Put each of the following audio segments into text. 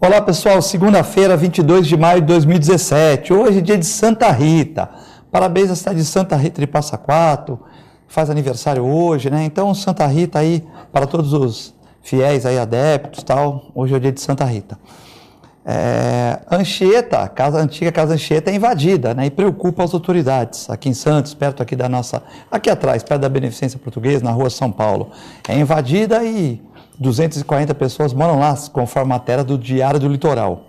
Olá pessoal, segunda-feira, 22 de maio de 2017, hoje é dia de Santa Rita, parabéns à cidade de Santa Rita de Passa Quatro, faz aniversário hoje, né? Então Santa Rita aí, para todos os fiéis aí, adeptos e tal, hoje é o dia de Santa Rita. Anchieta, a antiga Casa Anchieta é invadida, né? E preocupa as autoridades, aqui em Santos, perto aqui da nossa, aqui atrás, perto da Beneficência Portuguesa, na rua São Paulo, é invadida e 240 pessoas moram lá, conforme a matéria do Diário do Litoral.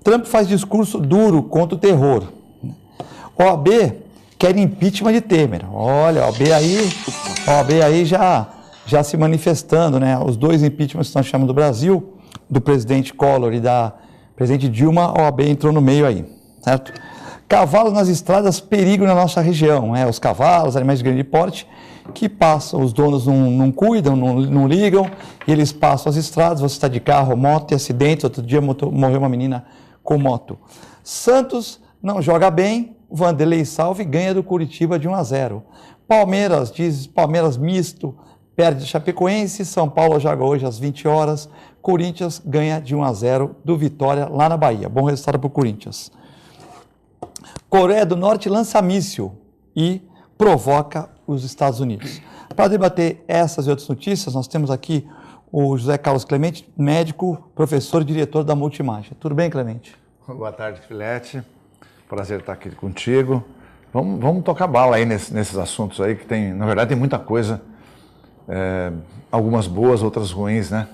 Trump faz discurso duro contra o terror. OAB quer impeachment de Temer. Olha, a OAB aí já se manifestando, né? Os dois impeachments que estão chamando do Brasil, do presidente Collor e da presidente Dilma, a OAB entrou no meio aí, certo? Cavalos nas estradas, perigo na nossa região, né? Os cavalos, animais de grande porte, que passam, os donos não cuidam, não ligam, e eles passam as estradas, você está de carro, moto e acidentes. Outro dia morreu uma menina com moto. Santos não joga bem, Vanderlei Salve ganha do Curitiba de 1-0. Palmeiras misto, perde de Chapecoense, São Paulo joga hoje às 20 horas, Corinthians ganha de 1-0 do Vitória lá na Bahia. Bom resultado para o Corinthians. Coreia do Norte lança míssil e provoca os Estados Unidos. Para debater essas e outras notícias, nós temos aqui o José Carlos Clemente, médico, professor e diretor da Multimagem. Tudo bem, Clemente? Boa tarde, Filete. Prazer estar aqui contigo. Vamos tocar bala aí nesses assuntos aí, que tem, na verdade, tem muita coisa. Algumas boas, outras ruins, né?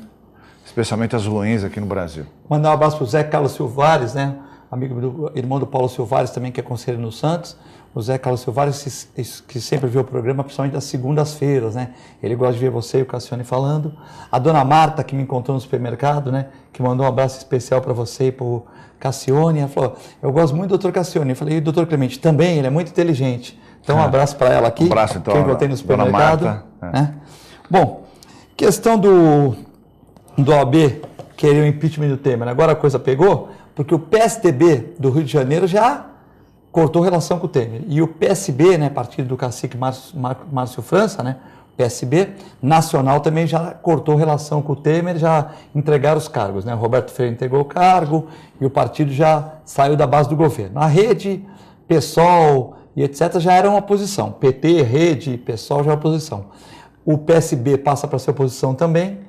Especialmente as ruins aqui no Brasil. Mandar um abraço para o Zé Carlos Silvares, né? Irmão do Paulo Silvares também, que é conselheiro no Santos. O Zé Carlos Silvares, que sempre vê o programa, principalmente das segundas-feiras, né? Ele gosta de ver você e o Cassione falando. A dona Marta, que me encontrou no supermercado, né? Que mandou um abraço especial para você e para o Cassione. Ela falou, eu gosto muito do doutor Cassione. Eu falei, e o doutor Clemente? Também, ele é muito inteligente. Então, um abraço para ela aqui. Um abraço, então, que eu encontrei no supermercado. Dona Marta. Né? Bom, questão do OAB querer o impeachment do Temer. Agora a coisa pegou, porque o PSDB do Rio de Janeiro já cortou relação com o Temer. E o PSB, né, partido do cacique Márcio França, né, PSB, nacional também já cortou relação com o Temer, já entregaram os cargos. Né? O Roberto Freire entregou o cargo e o partido já saiu da base do governo. A Rede, PSOL e etc. já eram oposição. PT, Rede, PSOL já é oposição. O PSB passa para ser oposição também.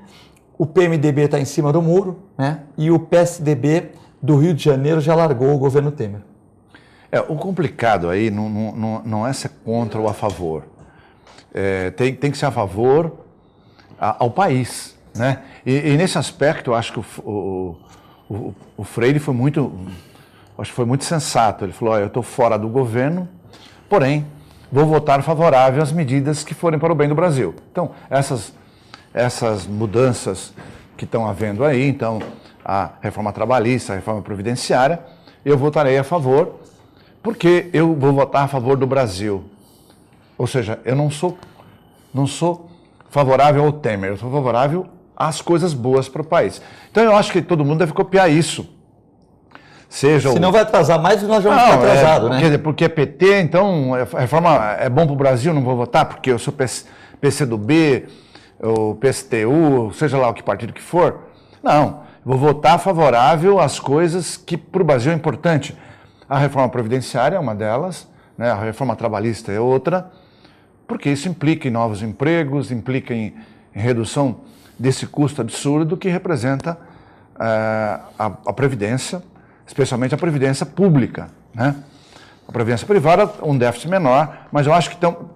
O PMDB está em cima do muro, né? E o PSDB do Rio de Janeiro já largou o governo Temer. O complicado aí não é ser contra ou a favor. Tem que ser a favor ao país, né? E nesse aspecto, eu acho que o Freire foi muito sensato. Ele falou, eu estou fora do governo, porém, vou votar favorável às medidas que forem para o bem do Brasil. Então, essas mudanças que estão havendo aí, então, a reforma trabalhista, a reforma previdenciária, eu votarei a favor, porque eu vou votar a favor do Brasil. Ou seja, eu não sou favorável ao Temer, eu sou favorável às coisas boas para o país. Então eu acho que todo mundo deve copiar isso. Senão vai atrasar mais e nós já vamos ficar atrasados, né? Quer dizer, porque é PT, então a reforma é bom para o Brasil, não vou votar, porque eu sou PCdoB, ou PSTU, seja lá o que partido que for. Não, vou votar favorável às coisas que para o Brasil é importante. A reforma previdenciária é uma delas, né? A reforma trabalhista é outra, porque isso implica em novos empregos, implica em redução desse custo absurdo que representa a Previdência, especialmente a Previdência Pública, né? A Previdência Privada, um déficit menor, mas eu acho que então,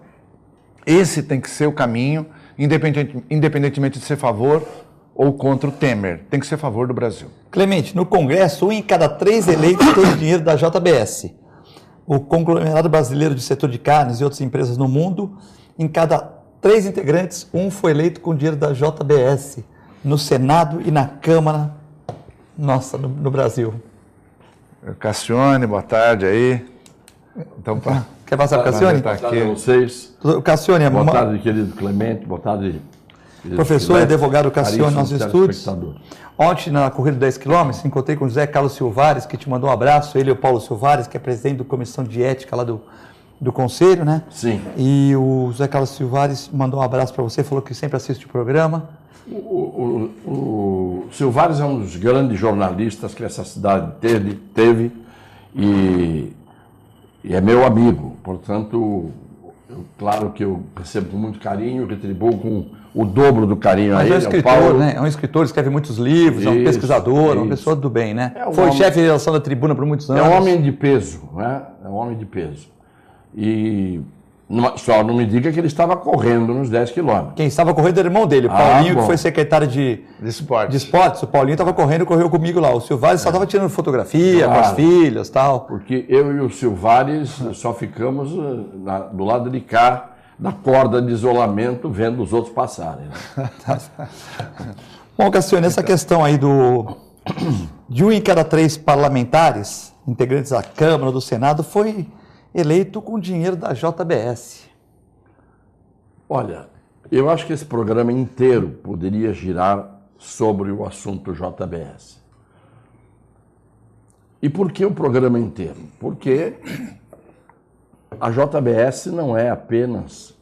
esse tem que ser o caminho, independentemente de ser a favor ou contra o Temer, tem que ser a favor do Brasil. Clemente, no Congresso, 1 em cada 3 eleitos tem dinheiro da JBS. O conglomerado brasileiro de setor de carnes e outras empresas no mundo, em cada 3 integrantes, 1 foi eleito com dinheiro da JBS, no Senado e na Câmara, no Brasil. Cassione, boa tarde aí. Então, quer passar para o Cassione? Boa tarde a vocês. Cassione, boa tarde, querido Clemente, boa tarde, professor e advogado Cassione, nossos estudos. Ontem, na corrida de 10 km, encontrei com o José Carlos Silvares, que te mandou um abraço, ele e o Paulo Silvares, que é presidente da Comissão de Ética lá do Conselho, né? Sim. E o José Carlos Silvares mandou um abraço para você, falou que sempre assiste o programa. O Silvares é um dos grandes jornalistas que essa cidade teve e é meu amigo. Portanto, claro que eu recebo com muito carinho, retribuo com o dobro do carinho a ele. Mas é um escritor, né? É um escritor, escreve muitos livros, é um pesquisador, uma pessoa do bem, né? Foi chefe de redação da Tribuna por muitos anos. É um homem de peso, né? É um homem de peso. E só não me diga que ele estava correndo nos 10 quilômetros. Quem estava correndo era o irmão dele, o Paulinho, que foi secretário de esportes. O Paulinho estava correu comigo lá. O Silvares só estava tirando fotografia com as filhas e tal. Porque eu e o Silvares só ficamos do lado de cá, da corda de isolamento, vendo os outros passarem. Né? Bom, Cassiano, essa questão aí de 1 em cada 3 parlamentares, integrantes da Câmara, do Senado, foi eleito com dinheiro da JBS. Olha, eu acho que esse programa inteiro poderia girar sobre o assunto JBS. E por que o programa inteiro? Porque a JBS não é apenas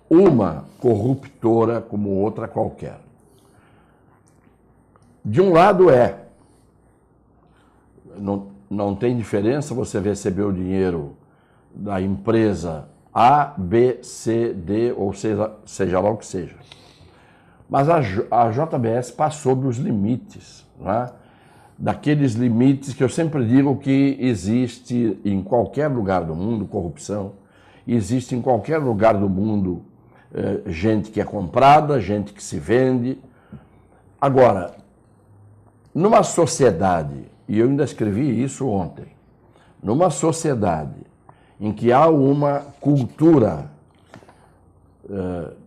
uma corruptora como outra qualquer. De um lado não tem diferença você receber o dinheiro da empresa A, B, C, D, ou seja lá o que seja. Mas a JBS passou dos limites, né? Daqueles limites que eu sempre digo que existe em qualquer lugar do mundo, corrupção, existe em qualquer lugar do mundo gente que é comprada, gente que se vende. Agora, numa sociedade, e eu ainda escrevi isso ontem, numa sociedade em que há uma cultura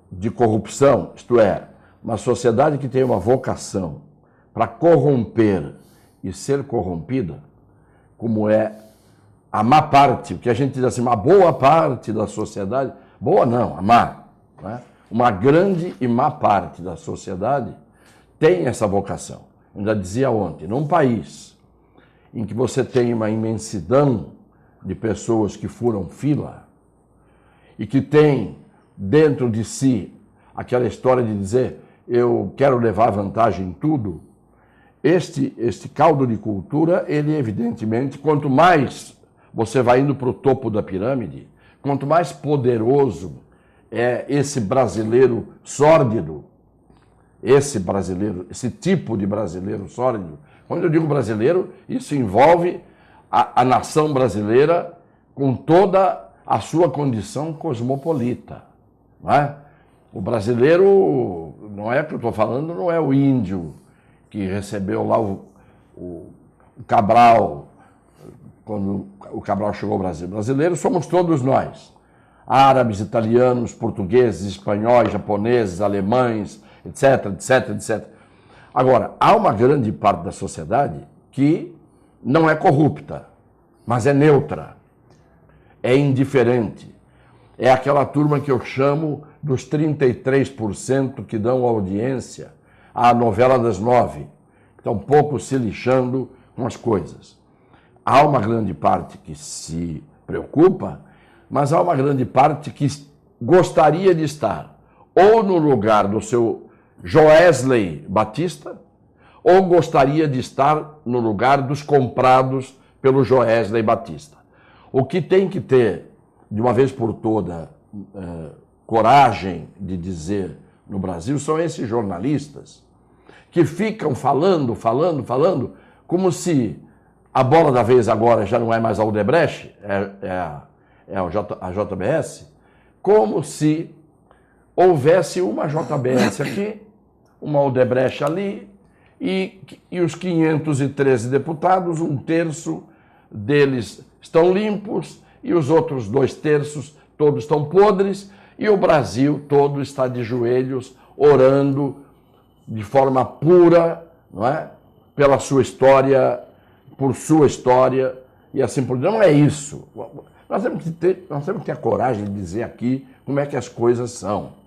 de corrupção, isto é, uma sociedade que tem uma vocação para corromper e ser corrompida, como é a má parte, porque a gente diz assim, uma boa parte da sociedade, boa não, a má, né? Uma grande e má parte da sociedade tem essa vocação. Eu já dizia ontem, num país em que você tem uma imensidão de pessoas que furam fila e que tem dentro de si aquela história de dizer eu quero levar vantagem em tudo, este caldo de cultura, ele evidentemente, quanto mais você vai indo para o topo da pirâmide, quanto mais poderoso é esse brasileiro sórdido, esse tipo de brasileiro sórdido. Quando eu digo brasileiro, isso envolve a nação brasileira com toda a sua condição cosmopolita. Não é? O brasileiro, não é que eu estou falando, não é o índio que recebeu lá o Cabral, quando o Cabral chegou ao Brasil. Brasileiros somos todos nós. Árabes, italianos, portugueses, espanhóis, japoneses, alemães, etc, etc, etc. Agora, há uma grande parte da sociedade que não é corrupta, mas é neutra, é indiferente. É aquela turma que eu chamo dos 33% que dão audiência à novela das 9, que estão um pouco se lixando com as coisas. Há uma grande parte que se preocupa, mas há uma grande parte que gostaria de estar ou no lugar do seu Joesley Batista, ou gostaria de estar no lugar dos comprados pelo Joesley Batista. O que tem que ter, de uma vez por toda, coragem de dizer no Brasil são esses jornalistas que ficam falando, como se a bola da vez agora já não é mais a Odebrecht, a JBS, como se houvesse uma JBS aqui, uma Odebrecht ali, e os 513 deputados, 1/3 deles estão limpos e os outros 2/3 todos estão podres e o Brasil todo está de joelhos orando de forma pura, não é? Pela sua história, por sua história e assim por diante. Não é isso. Nós temos que ter a coragem de dizer aqui como é que as coisas são.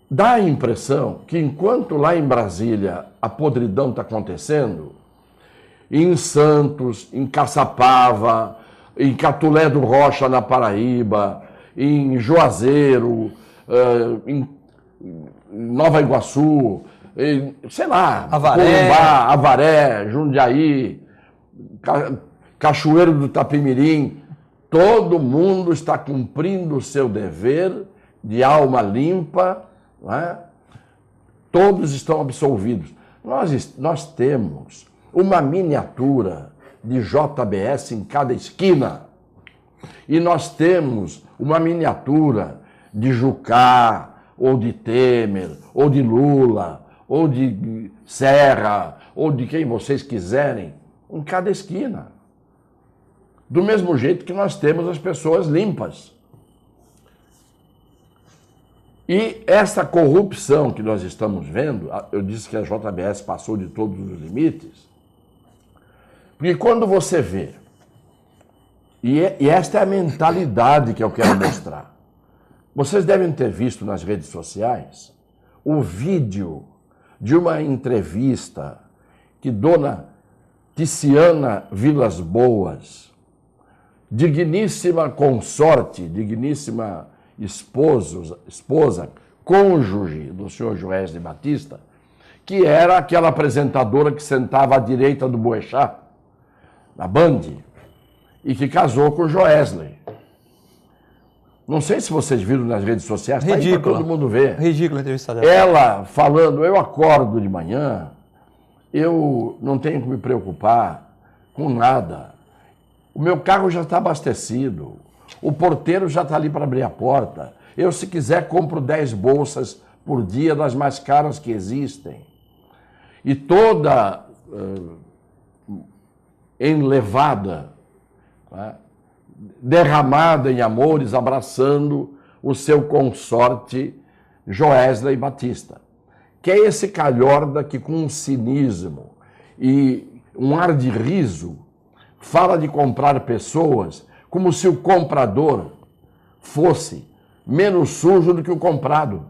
Dá a impressão que enquanto lá em Brasília a podridão está acontecendo, em Santos, em Caçapava, em Catulé do Rocha, na Paraíba, em Juazeiro, em Nova Iguaçu, sei lá, Avaré. Corumbá, Avaré, Jundiaí, Cachoeiro do Tapimirim, todo mundo está cumprindo o seu dever de alma limpa, não é? Todos estão absolvidos. Nós temos uma miniatura de JBS em cada esquina. E nós temos uma miniatura de Jucá, ou de Temer, ou de Lula, ou de Serra, ou de quem vocês quiserem, em cada esquina. Do mesmo jeito que nós temos as pessoas limpas. E essa corrupção que nós estamos vendo, eu disse que a JBS passou de todos os limites, porque quando você vê, e esta é a mentalidade que eu quero mostrar, vocês devem ter visto nas redes sociais o vídeo de uma entrevista que Dona Ticiana Vilas Boas, digníssima consorte, digníssima esposa, cônjuge do senhor Joesley Batista, que era aquela apresentadora que sentava à direita do Boechat, na Band, e que casou com o Joesley. Não sei se vocês viram nas redes sociais, está aí para todo mundo ver. Ridícula a entrevista dela. Ela falando, eu acordo de manhã, eu não tenho que me preocupar com nada. O meu carro já está abastecido, o porteiro já está ali para abrir a porta. Eu, se quiser, compro 10 bolsas por dia das mais caras que existem. E toda enlevada, né, derramada em amores, abraçando o seu consorte Joesley Batista, que é esse calhorda que, com um cinismo e um ar de riso, fala de comprar pessoas como se o comprador fosse menos sujo do que o comprado.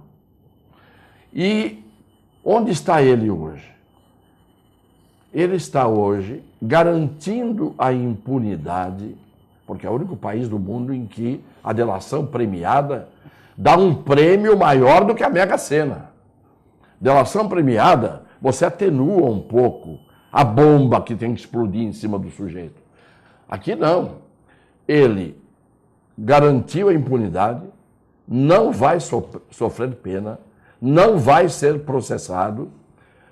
E onde está ele hoje? Ele está hoje garantindo a impunidade, porque é o único país do mundo em que a delação premiada dá um prêmio maior do que a Mega Sena. Delação premiada, você atenua um pouco a bomba que tem que explodir em cima do sujeito. Aqui não. Ele garantiu a impunidade, não vai sofrer pena, não vai ser processado,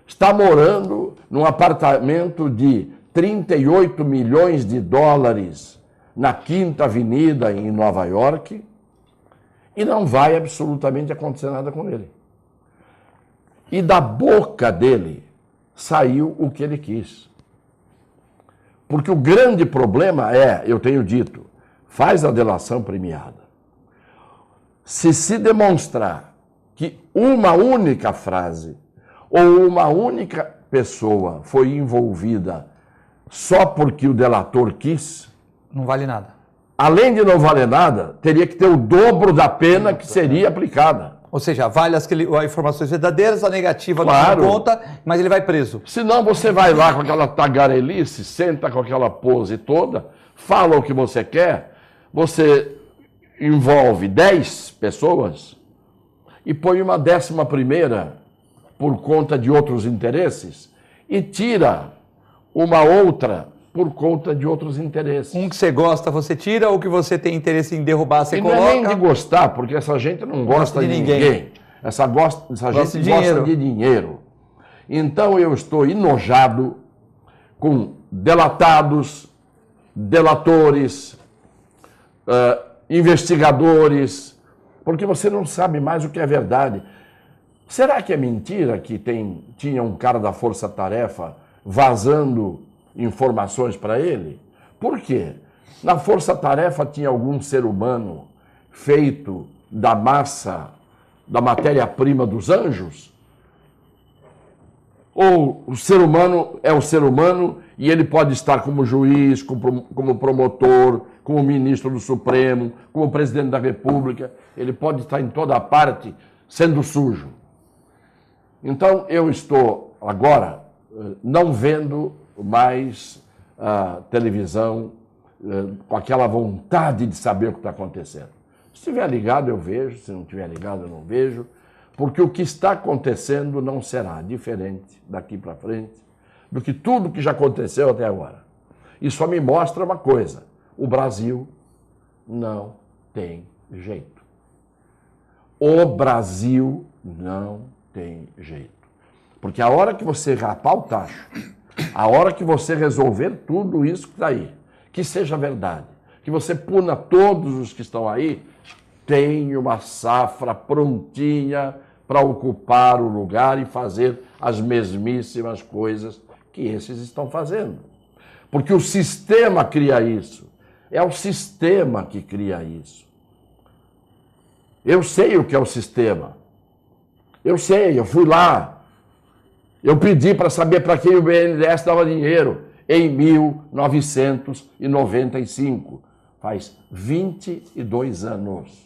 está morando num apartamento de 38 milhões de dólares na Quinta Avenida, em Nova York, e não vai absolutamente acontecer nada com ele. E da boca dele saiu o que ele quis. Porque o grande problema é, eu tenho dito, faz a delação premiada. Se demonstrar que uma única frase ou uma única pessoa foi envolvida só porque o delator quis, não vale nada. Além de não valer nada, teria que ter o dobro da pena que seria aplicada. Ou seja, vale as informações verdadeiras, a negativa claro. Não conta, mas ele vai preso. Senão você vai lá com aquela tagarelice, senta com aquela pose toda, fala o que você quer, você envolve 10 pessoas e põe uma 11ª por conta de outros interesses e tira uma outra por conta de outros interesses. Um que você gosta, você tira, ou que você tem interesse em derrubar, você coloca. Não é nem de gostar, porque essa gente não gosta de ninguém. Essa gente gosta de dinheiro. Então eu estou enojado com delatados, delatores, investigadores, porque você não sabe mais o que é verdade. Será que é mentira que tinha um cara da Força Tarefa vazando informações para ele? Por quê? Na Força Tarefa tinha algum ser humano feito da massa, da matéria-prima dos anjos? Ou o ser humano é o ser humano e ele pode estar como juiz, como promotor, como ministro do Supremo, como presidente da República, ele pode estar em toda parte sendo sujo. Então eu estou agora não vendo mais a televisão com aquela vontade de saber o que está acontecendo. Se estiver ligado, eu vejo. Se não estiver ligado, eu não vejo. Porque o que está acontecendo não será diferente daqui para frente do que tudo que já aconteceu até agora. Isso só me mostra uma coisa: o Brasil não tem jeito. O Brasil não tem jeito. Porque a hora que você rapar o tacho, a hora que você resolver tudo isso que está aí, que seja verdade, que você puna todos os que estão aí, tem uma safra prontinha para ocupar o lugar e fazer as mesmíssimas coisas que esses estão fazendo. Porque o sistema cria isso. É o sistema que cria isso. Eu sei o que é o sistema. Eu sei, eu fui lá. Eu pedi para saber para quem o BNDES dava dinheiro em 1995. Faz 22 anos.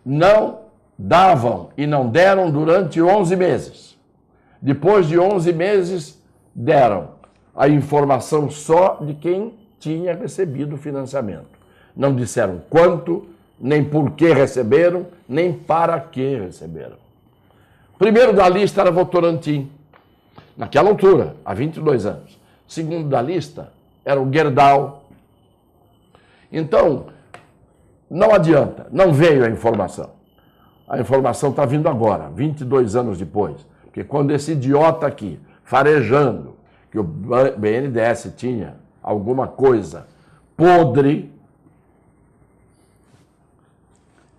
Não davam e não deram durante 11 meses. Depois de 11 meses, deram a informação só de quem tinha recebido o financiamento. Não disseram quanto, nem por que receberam, nem para que receberam. Primeiro da lista era Votorantim, naquela altura, há 22 anos. Segundo da lista era o Gerdau. Então, não adianta, não veio a informação. A informação está vindo agora, 22 anos depois. Porque quando esse idiota aqui, farejando que o BNDES tinha alguma coisa podre,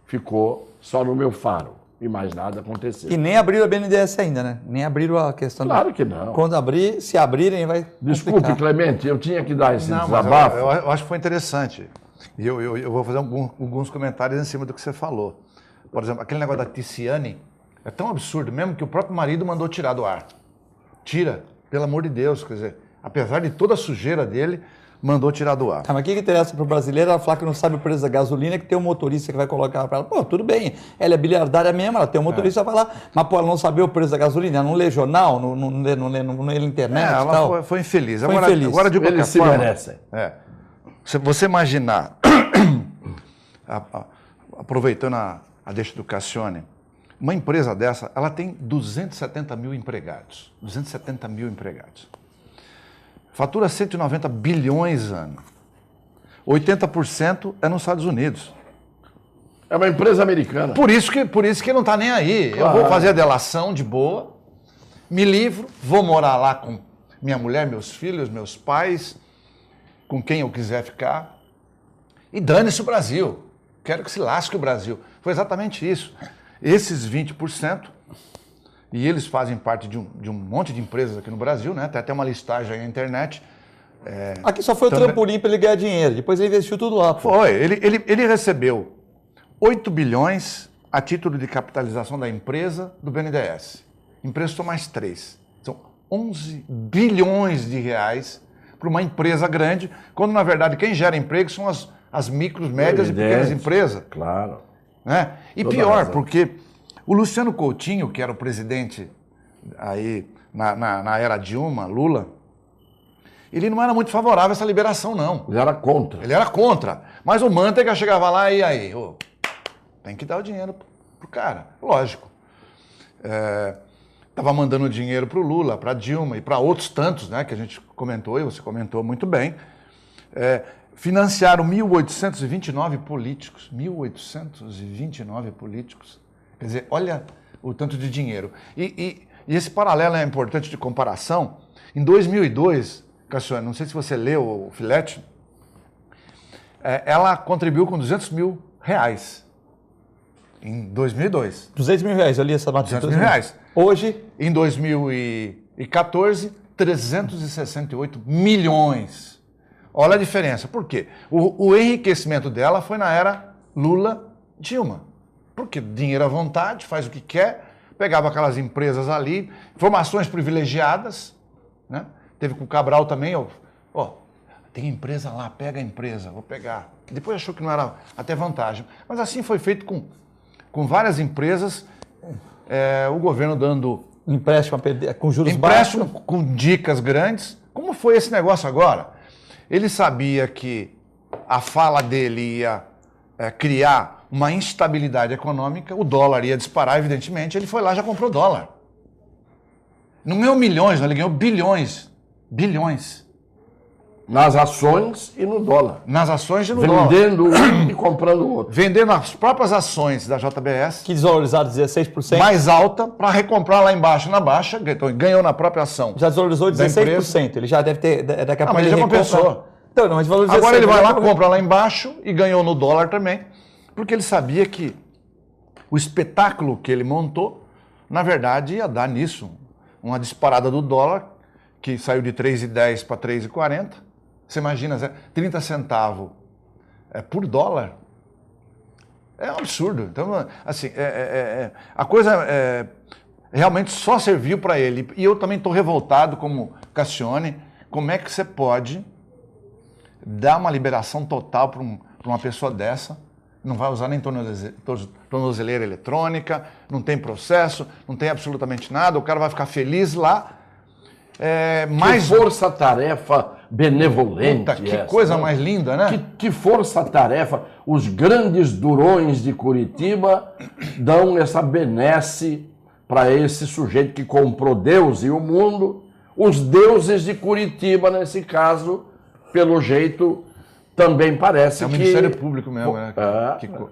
ficou só no meu faro e mais nada aconteceu. E nem abriram a BNDES ainda, né? Nem abriram a questão. Claro que não. Quando abrir, se abrirem, vai Desculpe, complicar. Clemente, eu tinha que dar esse Não, mas desabafo. eu acho que foi interessante. E eu vou fazer alguns comentários em cima do que você falou. Por exemplo, aquele negócio da Ticiane é tão absurdo mesmo que o próprio marido mandou tirar do ar. Tira, pelo amor de Deus. Quer dizer, apesar de toda a sujeira dele, mandou tirar do ar. Ah, mas o que interessa para o brasileiro? Ela falar que não sabe o preço da gasolina, que tem um motorista que vai colocar para ela. Pô, tudo bem, ela é biliardária mesmo, ela tem um motorista que vai lá. Mas, pô, ela não sabia o preço da gasolina, ela não lê jornal, não lê na internet e Ela tal. foi infeliz. Foi infeliz. Agora, de qualquer Eles se forma, merecem. Se você imaginar, aproveitando a deixa do Cassione, uma empresa dessa, ela tem 270 mil empregados. 270 mil empregados. Fatura 190 bilhões ano. 80% é nos Estados Unidos. É uma empresa americana. Por isso que não está nem aí. Claro. Eu vou fazer a delação de boa, me livro, vou morar lá com minha mulher, meus filhos, meus pais, com quem eu quiser ficar. E dane-se o Brasil. Quero que se lasque o Brasil. Foi exatamente isso. Esses 20%, e eles fazem parte de um monte de empresas aqui no Brasil, né? Tem até uma listagem aí na internet. Aqui só foi o trampolim para ele ganhar dinheiro, depois ele investiu tudo lá. Pô. Foi, ele recebeu 8 bilhões a título de capitalização da empresa do BNDES. Emprestou mais 3. São 11 bilhões de reais para uma empresa grande, quando na verdade quem gera emprego são as micros, médias e pequenas empresas. Claro. Né? E Toda pior, razão. porque o Luciano Coutinho, que era o presidente aí na era Dilma, Lula, ele não era muito favorável a essa liberação, não. Ele era contra. Ele era contra. Mas o Manteiga chegava lá e aí, tem que dar o dinheiro pro cara. Lógico. Estava mandando dinheiro pro Lula, para Dilma e para outros tantos, né, que a gente comentou, e você comentou muito bem. Financiaram 1.829 políticos. 1.829 políticos. Quer dizer, olha o tanto de dinheiro. E esse paralelo é importante de comparação. Em 2002, Cassiano, não sei se você leu o Filete, ela contribuiu com 200 mil reais. Em 2002. 200 mil reais, eu li essa notícia. 200 mil reais. Hoje, Em 2014, 368 milhões. Olha a diferença. Por quê? O enriquecimento dela foi na era Lula-Dilma. Porque dinheiro à vontade, faz o que quer, pegava aquelas empresas ali, informações privilegiadas, né? Teve com o Cabral também, tem empresa lá, pega a empresa, vou pegar. Depois achou que não era até vantagem. Mas assim foi feito com várias empresas, o governo dando empréstimo com juros baixos. empréstimo com dicas grandes. Como foi esse negócio agora? Ele sabia que a fala dele ia criar uma instabilidade econômica, o dólar ia disparar, evidentemente, ele foi lá e já comprou dólar. Não ganhou milhões, não, ele ganhou bilhões. Bilhões. Nas ações e no dólar. Nas ações e no dólar. Vendendo um e comprando o outro. Vendendo as próprias ações da JBS. Que desvalorizaram 16%. Mais alta, para recomprar lá embaixo na baixa, então ganhou na própria ação. Já desvalorizou 16%. Ele já deve ter, daqui a pouco mas ele já recompra. compensou. Então, não, mas valorizou. Agora ele vai lá, compra lá embaixo e ganhou no dólar também, porque ele sabia que o espetáculo que ele montou, na verdade, ia dar nisso. Uma disparada do dólar, que saiu de 3,10 para 3,40. Você imagina, 30 centavos por dólar. É um absurdo. Então, assim, a coisa realmente só serviu para ele. E eu também estou revoltado, como Cassione, como é que você pode dar uma liberação total para uma pessoa dessa? Não vai usar nem tornozeleira eletrônica, não tem processo, não tem absolutamente nada, o cara vai ficar feliz lá. Mais força-tarefa benevolente. Puta, que coisa mais linda, né? Que força-tarefa. Os grandes durões de Curitiba dão essa benesse para esse sujeito que comprou Deus e o mundo. Os deuses de Curitiba, nesse caso, pelo jeito, também parece que... É o Ministério Público mesmo, né?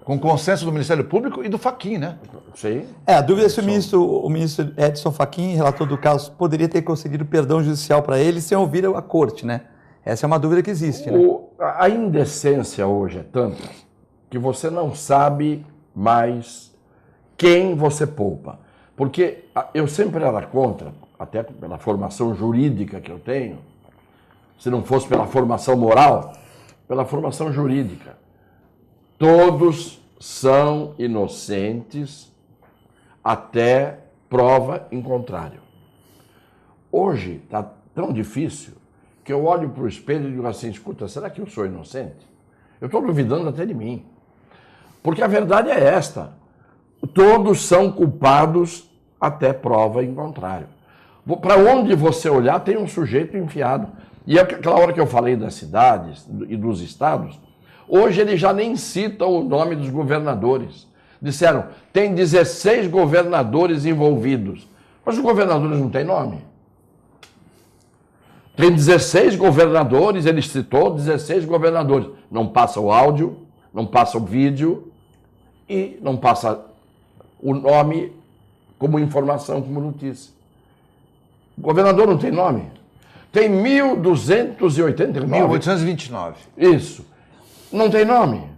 Com consenso do Ministério Público e do Fachin, né? Sim. A dúvida é se o ministro Edson Fachin, relator do caso, poderia ter concedido perdão judicial para ele sem ouvir a corte, né? Essa é uma dúvida que existe, né? A indecência hoje é tanta que você não sabe mais quem você poupa. Porque eu sempre era contra, até pela formação jurídica que eu tenho, se não fosse pela formação moral, pela formação jurídica. Todos são inocentes até prova em contrário. Hoje está tão difícil que eu olho para o espelho e digo assim, escuta, será que eu sou inocente? Eu estou duvidando até de mim. Porque a verdade é esta. Todos são culpados até prova em contrário. Para onde você olhar tem um sujeito enfiado. E aquela hora que eu falei das cidades e dos estados, hoje eles já nem citam o nome dos governadores. Disseram, tem 16 governadores envolvidos. Mas os governadores não têm nome. Tem 16 governadores, ele citou 16 governadores. Não passa o áudio, não passa o vídeo e não passa o nome como informação, como notícia. O governador não tem nome. Tem 1.289. 1829. Isso. Não tem nome.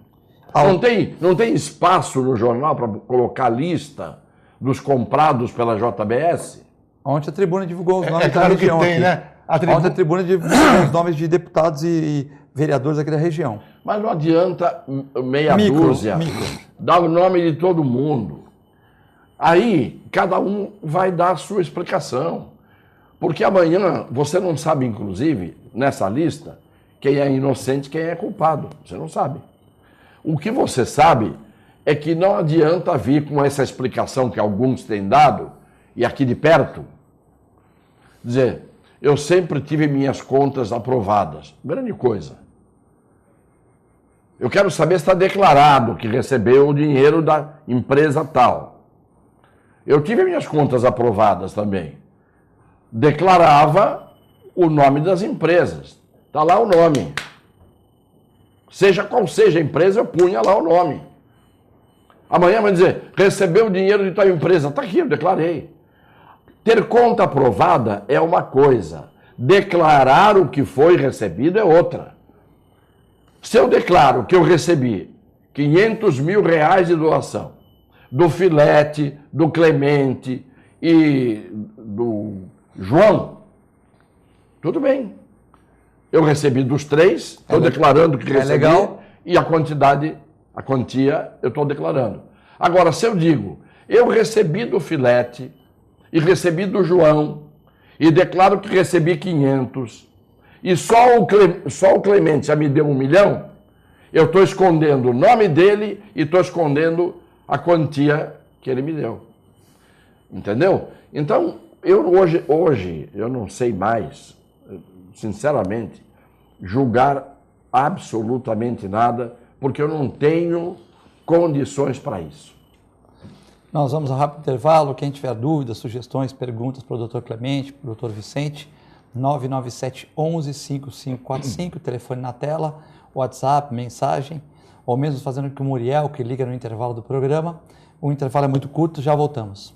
Não tem espaço no jornal para colocar a lista dos comprados pela JBS. Ontem a tribuna divulgou os nomes da claro região que tem, aqui. né? Ontem a tribuna divulgou os nomes de deputados e vereadores aqui da região. Mas não adianta meia dúzia dar o nome de todo mundo. Aí, cada um vai dar a sua explicação. Porque amanhã você não sabe, inclusive, nessa lista, quem é inocente e quem é culpado. Você não sabe. O que você sabe é que não adianta vir com essa explicação que alguns têm dado, e aqui de perto, dizer, eu sempre tive minhas contas aprovadas. Grande coisa. Eu quero saber se está declarado que recebeu o dinheiro da empresa tal. Eu tive minhas contas aprovadas também. Declarava o nome das empresas. Está lá o nome. Seja qual seja a empresa, eu punha lá o nome. Amanhã vai dizer, recebeu o dinheiro de tal empresa. Está aqui, eu declarei. Ter conta aprovada é uma coisa. Declarar o que foi recebido é outra. Se eu declaro que eu recebi 500 mil reais de doação do Filete, do Clemente e do João, tudo bem. Eu recebi dos três, estou declarando que recebi, legal. E a quantia, eu estou declarando. Agora, se eu digo, eu recebi do Filete e recebi do João e declaro que recebi 500 e só o Clemente já me deu 1 milhão, eu estou escondendo o nome dele e estou escondendo a quantia que ele me deu. Entendeu? Então, hoje eu não sei mais, sinceramente, julgar absolutamente nada, porque eu não tenho condições para isso. Nós vamos a um rápido intervalo. Quem tiver dúvidas, sugestões, perguntas para o Dr. Clemente, para o Dr. Vicente, 997 11 5545, telefone na tela, WhatsApp, mensagem, ou mesmo fazendo com o Muriel, que liga no intervalo do programa. O intervalo é muito curto, já voltamos.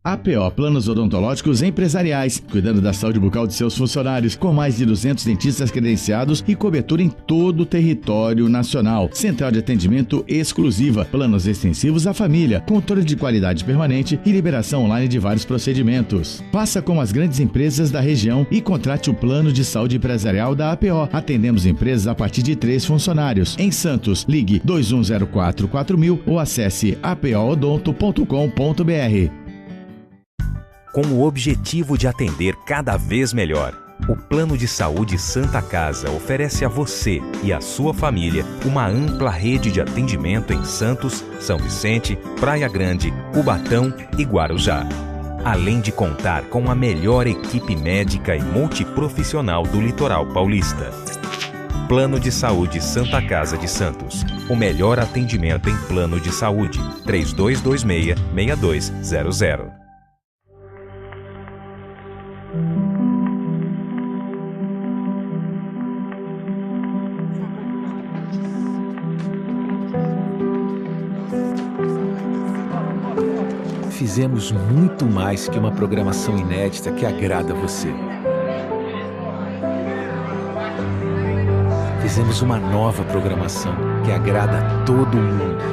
APO Planos Odontológicos Empresariais, cuidando da saúde bucal de seus funcionários, com mais de 200 dentistas credenciados e cobertura em todo o território nacional. Central de atendimento exclusiva, planos extensivos à família, controle de qualidade permanente e liberação online de vários procedimentos. Faça como as grandes empresas da região e contrate o plano de saúde empresarial da APO. Atendemos empresas a partir de 3 funcionários. Em Santos, ligue 2104-4000 ou acesse apoodonto.com.br. Com o objetivo de atender cada vez melhor, o Plano de Saúde Santa Casa oferece a você e à sua família uma ampla rede de atendimento em Santos, São Vicente, Praia Grande, Cubatão e Guarujá. Além de contar com a melhor equipe médica e multiprofissional do litoral paulista. Plano de Saúde Santa Casa de Santos. O melhor atendimento em plano de saúde. 3226-6200. Fizemos muito mais que uma programação inédita que agrada a você. Fizemos uma nova programação que agrada a todo mundo.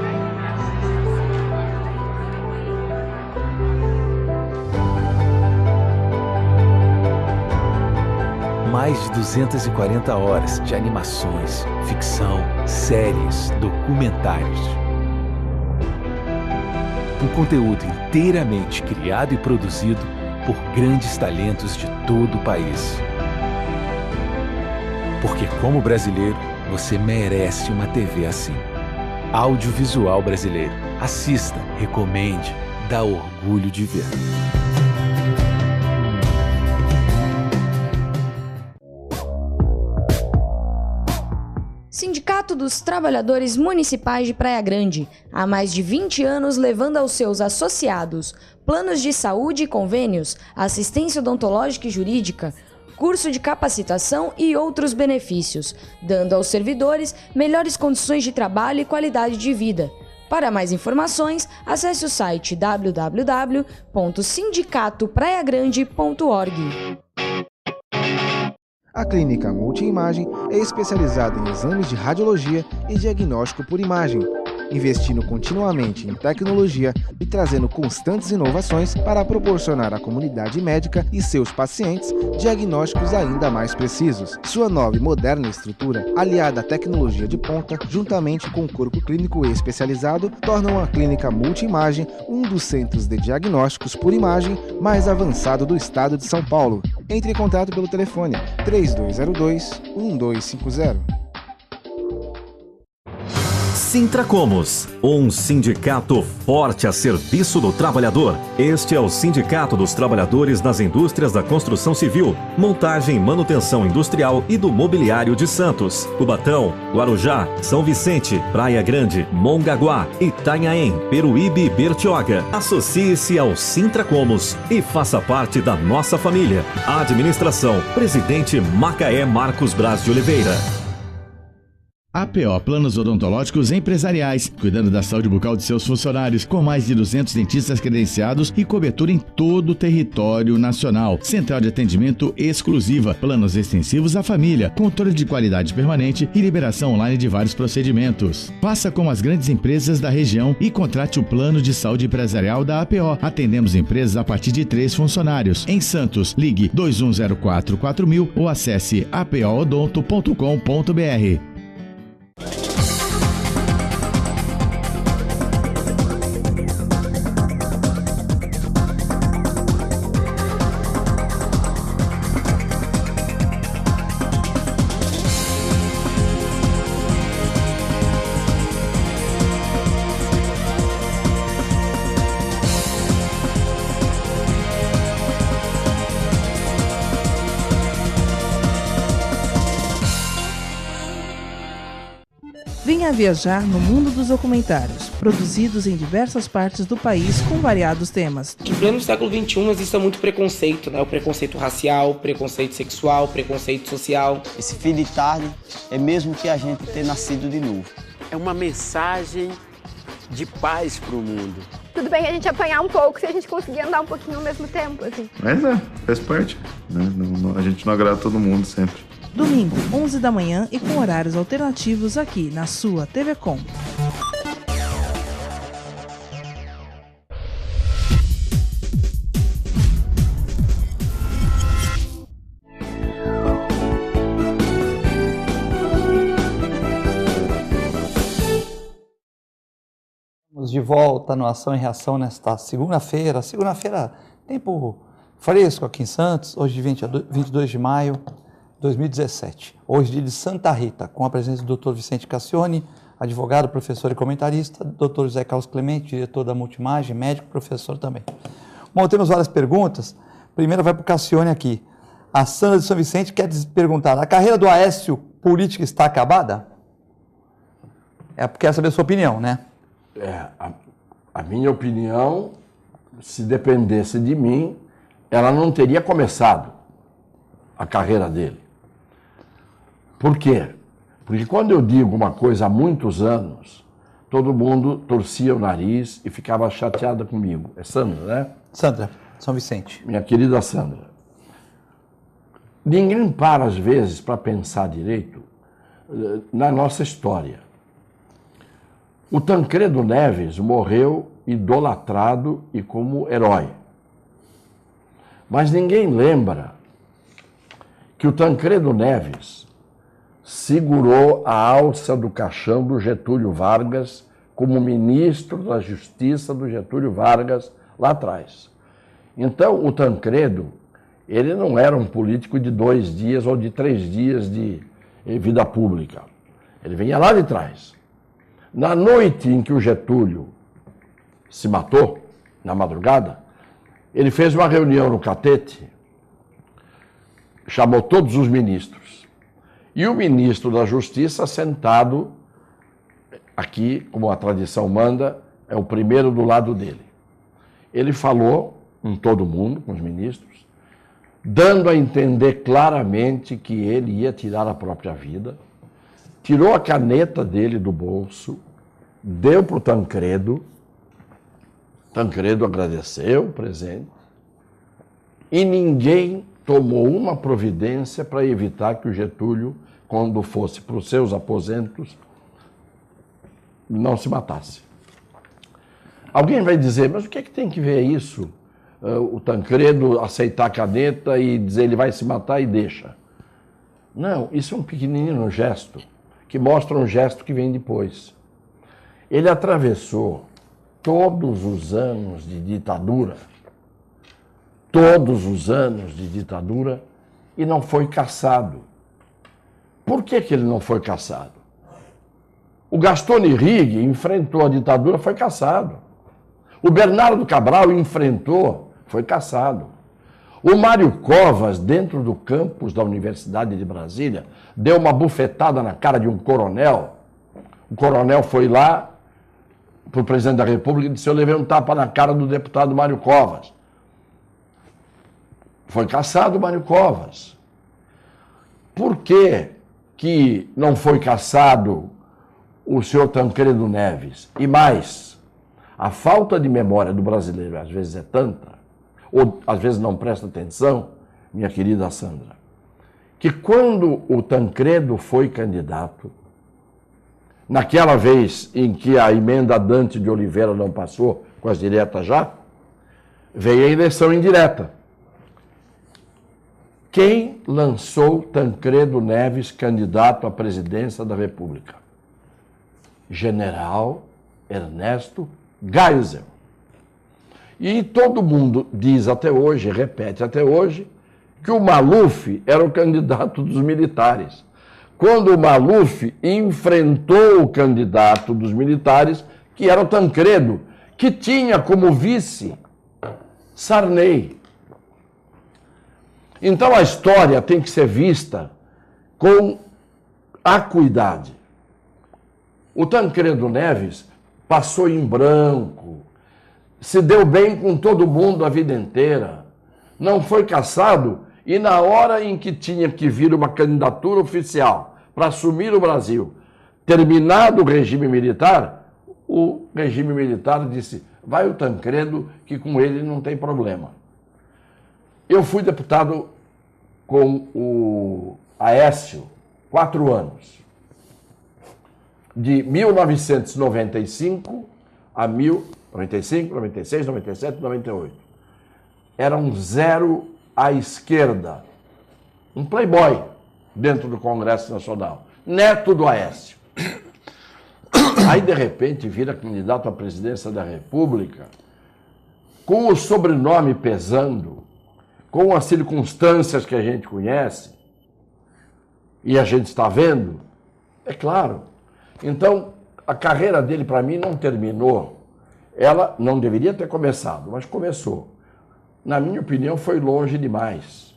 Mais de 240 horas de animações, ficção, séries, documentários. Um conteúdo inteiramente criado e produzido por grandes talentos de todo o país. Porque, como brasileiro, você merece uma TV assim. Audiovisual Brasileiro. Assista, recomende, dá orgulho de ver. Sindicato dos Trabalhadores Municipais de Praia Grande, há mais de 20 anos levando aos seus associados planos de saúde e convênios, assistência odontológica e jurídica, curso de capacitação e outros benefícios, dando aos servidores melhores condições de trabalho e qualidade de vida. Para mais informações, acesse o site www.sindicatopraiagrande.org. A Clínica Multiimagem é especializada em exames de radiologia e diagnóstico por imagem, investindo continuamente em tecnologia e trazendo constantes inovações para proporcionar à comunidade médica e seus pacientes diagnósticos ainda mais precisos. Sua nova e moderna estrutura, aliada à tecnologia de ponta, juntamente com o corpo clínico especializado, tornam a Clínica Multiimagem um dos centros de diagnósticos por imagem mais avançado do estado de São Paulo. Entre em contato pelo telefone 3202-1250. Sintracomos, um sindicato forte a serviço do trabalhador. Este é o Sindicato dos Trabalhadores nas Indústrias da Construção Civil, Montagem e Manutenção Industrial e do Mobiliário de Santos, Cubatão, Guarujá, São Vicente, Praia Grande, Mongaguá, Itanhaém, Peruíbe e Bertioga. Associe-se ao Sintracomos e faça parte da nossa família. Administração, Presidente Macaé Marcos Braz de Oliveira. APO Planos Odontológicos Empresariais, cuidando da saúde bucal de seus funcionários, com mais de 200 dentistas credenciados e cobertura em todo o território nacional. Central de atendimento exclusiva, planos extensivos à família, controle de qualidade permanente e liberação online de vários procedimentos. Faça como as grandes empresas da região e contrate o plano de saúde empresarial da APO. Atendemos empresas a partir de 3 funcionários. Em Santos, ligue 2104-4000 ou acesse apoodonto.com.br. Venha viajar no mundo dos documentários, produzidos em diversas partes do país com variados temas. Que em pleno século XXI existe muito preconceito, né? O preconceito racial, preconceito sexual, preconceito social. Esse fim de tarde é mesmo que a gente ter nascido de novo. É uma mensagem de paz para o mundo. Tudo bem a gente apanhar um pouco se a gente conseguir andar um pouquinho ao mesmo tempo, assim. Mas faz parte, né? A gente não agrada todo mundo sempre. Domingo, 11 da manhã e com horários alternativos aqui na sua TV Com. Estamos de volta no Ação e Reação nesta segunda-feira. Segunda-feira, tempo fresco aqui em Santos, hoje 22 de maio. 2017, hoje dia de Santa Rita, com a presença do Dr. Vicente Cassione, advogado, professor e comentarista, Dr. José Carlos Clemente, diretor da Multimagem, médico, professor também. Bom, temos várias perguntas. Primeira vai para o Cassione aqui. A Sandra de São Vicente quer perguntar, a carreira do Aécio política está acabada? Quer saber a sua opinião, né? A minha opinião, se dependesse de mim, ela não teria começado a carreira dele. Por quê? Porque quando eu digo uma coisa há muitos anos, todo mundo torcia o nariz e ficava chateada comigo. É Sandra, né? Sandra, São Vicente. Minha querida Sandra. Ninguém para, às vezes, para pensar direito na nossa história. O Tancredo Neves morreu idolatrado e como herói. Mas ninguém lembra que o Tancredo Neves segurou a alça do caixão do Getúlio Vargas como ministro da Justiça do Getúlio Vargas lá atrás. Então, o Tancredo, ele não era um político de 2 dias ou de 3 dias de vida pública. Ele vinha lá de trás. Na noite em que o Getúlio se matou, na madrugada, ele fez uma reunião no Catete, chamou todos os ministros. E o ministro da Justiça, sentado aqui, como a tradição manda, é o primeiro do lado dele. Ele falou com todo mundo, com os ministros, dando a entender claramente que ele ia tirar a própria vida, tirou a caneta dele do bolso, deu para o Tancredo, Tancredo agradeceu o presente, e ninguém tomou uma providência para evitar que o Getúlio, quando fosse para os seus aposentos, não se matasse. Alguém vai dizer, mas o que é que tem que ver isso? O Tancredo aceitar a caneta e dizer ele vai se matar e deixa. Não, isso é um pequenino gesto, que mostra um gesto que vem depois. Ele atravessou todos os anos de ditadura, e não foi cassado. Por que ele não foi cassado? O Gaston Irrig enfrentou a ditadura, foi cassado. O Bernardo Cabral enfrentou, foi cassado. O Mário Covas, dentro do campus da Universidade de Brasília, deu uma bufetada na cara de um coronel. O coronel foi lá para o presidente da República e disse, eu levei um tapa na cara do deputado Mário Covas. Foi cassado o Mário Covas. Por que não foi cassado o senhor Tancredo Neves? E mais, a falta de memória do brasileiro às vezes é tanta, ou às vezes não presta atenção, minha querida Sandra, que quando o Tancredo foi candidato, naquela vez em que a emenda Dante de Oliveira não passou com as diretas já, veio a eleição indireta. Quem lançou Tancredo Neves candidato à presidência da República? General Ernesto Geisel. E todo mundo diz até hoje, repete até hoje, que o Maluf era o candidato dos militares. Quando o Maluf enfrentou o candidato dos militares, que era o Tancredo, que tinha como vice Sarney. Então a história tem que ser vista com acuidade. O Tancredo Neves passou em branco, se deu bem com todo mundo a vida inteira, não foi caçado e na hora em que tinha que vir uma candidatura oficial para assumir o Brasil, terminado o regime militar, o regime militar disse, vai o Tancredo que com ele não tem problema. Eu fui deputado com o Aécio 4 anos. De 1995 a 95, 96, 97, 98. Era um zero à esquerda. Um playboy dentro do Congresso Nacional. Neto do Aécio. Aí, de repente, vira candidato à presidência da República, com o sobrenome pesando, com as circunstâncias que a gente conhece, e a gente está vendo, é claro. Então, a carreira dele, para mim, não terminou. Ela não deveria ter começado, mas começou. Na minha opinião, foi longe demais.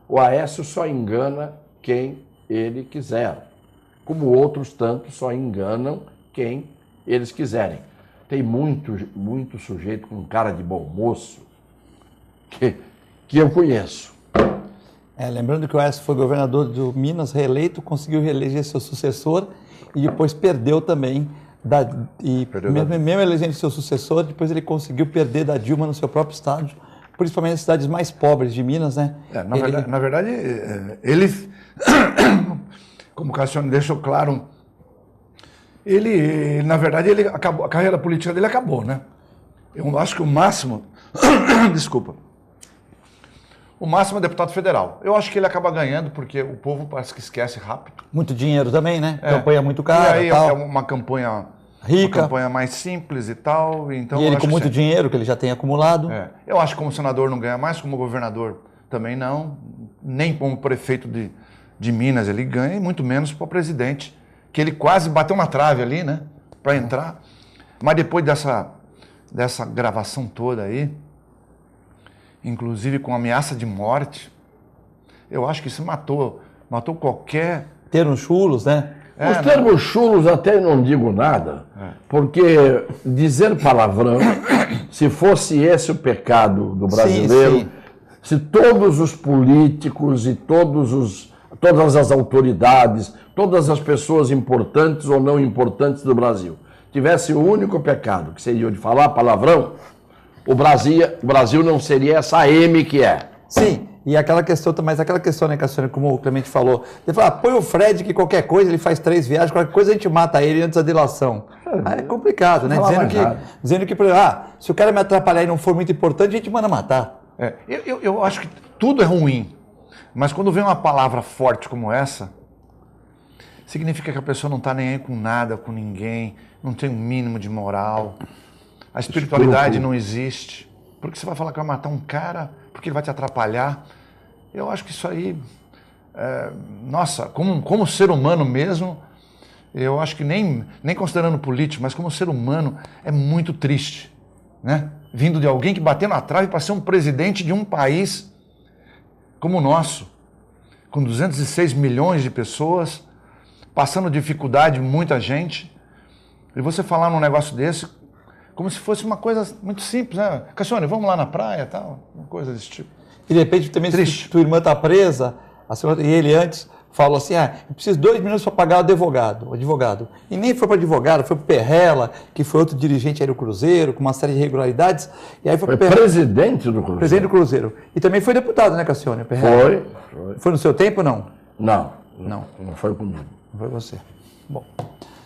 O Aécio só engana quem ele quiser, como outros tantos só enganam quem eles quiserem. Tem muito sujeito com cara de bom moço que eu conheço. Lembrando que o Aécio foi governador de Minas, reeleito, conseguiu reeleger seu sucessor e depois perdeu também. Mesmo elegendo seu sucessor, depois ele conseguiu perder da Dilma no seu próprio estado, principalmente nas cidades mais pobres de Minas, né? Na verdade, ele, como o Cassiano deixou claro, na verdade, ele acabou, a carreira política dele acabou, né? Eu acho que o máximo, desculpa, o máximo é deputado federal. Eu acho que ele acaba ganhando porque o povo parece que esquece rápido. Muito dinheiro também, né? Campanha muito cara. E aí tal. É uma campanha rica, uma campanha mais simples e tal. Então, e ele com muito dinheiro que ele já tem acumulado. Eu acho que como senador não ganha mais, como governador também não. Nem como prefeito de Minas ele ganha, e muito menos para o presidente, que ele quase bateu uma trave ali, né? Para entrar. Mas depois dessa gravação toda aí, inclusive com ameaça de morte, eu acho que isso matou qualquer... Termos chulos, né? Os termos chulos até não digo nada, porque dizer palavrão, se fosse esse o pecado do brasileiro, sim. Se todos os políticos e todas as autoridades, todas as pessoas importantes ou não importantes do Brasil, tivessem o único pecado, que seria o de falar palavrão, o Brasil não seria essa M que é. Sim, e aquela questão, né, Cassiano, como o Clemente falou, ele fala, põe o Fred que qualquer coisa, ele faz 3 viagens, qualquer coisa a gente mata ele antes da delação. É complicado, né? Dizendo que, se o cara me atrapalhar e não for muito importante, a gente manda matar. Eu acho que tudo é ruim, mas quando vem uma palavra forte como essa, significa que a pessoa não está nem aí com nada, com ninguém, não tem um mínimo de moral. A espiritualidade não existe. Porque você vai falar que vai matar um cara, porque ele vai te atrapalhar. Eu acho que isso aí, nossa, como ser humano mesmo, eu acho que nem considerando político, mas como ser humano, é muito triste, né? Vindo de alguém que bateu na trave para ser um presidente de um país como o nosso, com 206 milhões de pessoas, passando dificuldade muita gente, e você falar num negócio desse, como se fosse uma coisa muito simples, né? Cassione, vamos lá na praia, tal, uma coisa desse tipo. E de repente também, se tua irmã está presa, e ele antes falou assim, eu preciso 2 minutos para pagar o advogado. E nem foi para advogado, foi para o Perrella, que foi outro dirigente aí do Cruzeiro, com uma série de irregularidades. E aí foi presidente do Cruzeiro. Presidente do Cruzeiro. E também foi deputado, né, Cassione? Perrella. Foi. Foi no seu tempo, não? Não foi comigo. Não foi você. Bom,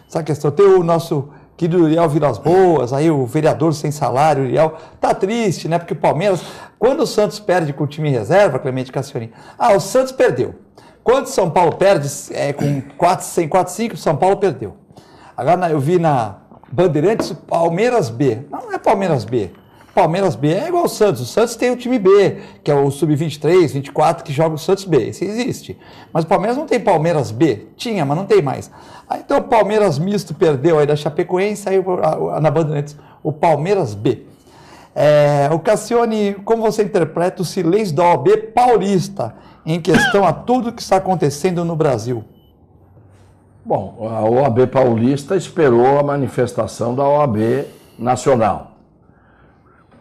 essa questão, tem o nosso querido Uriel Vilas Boas, aí o vereador sem salário, Uriel, tá triste, né? Porque o Palmeiras, quando o Santos perde com o time reserva, Clemente Cassione, o Santos perdeu. Quando o São Paulo perde, com 4-5, o São Paulo perdeu. Agora eu vi na Bandeirantes Palmeiras B. Não é Palmeiras B. Palmeiras B é igual ao Santos. O Santos tem o time B, que é o Sub-23, 24, que joga o Santos B. Isso existe. Mas o Palmeiras não tem Palmeiras B. Tinha, mas não tem mais. Então o Palmeiras misto perdeu aí da Chapecoense, saiu na Bandeirantes o Palmeiras B. O Cassione, como você interpreta o silêncio da OAB paulista em questão a tudo que está acontecendo no Brasil? Bom, a OAB paulista esperou a manifestação da OAB nacional,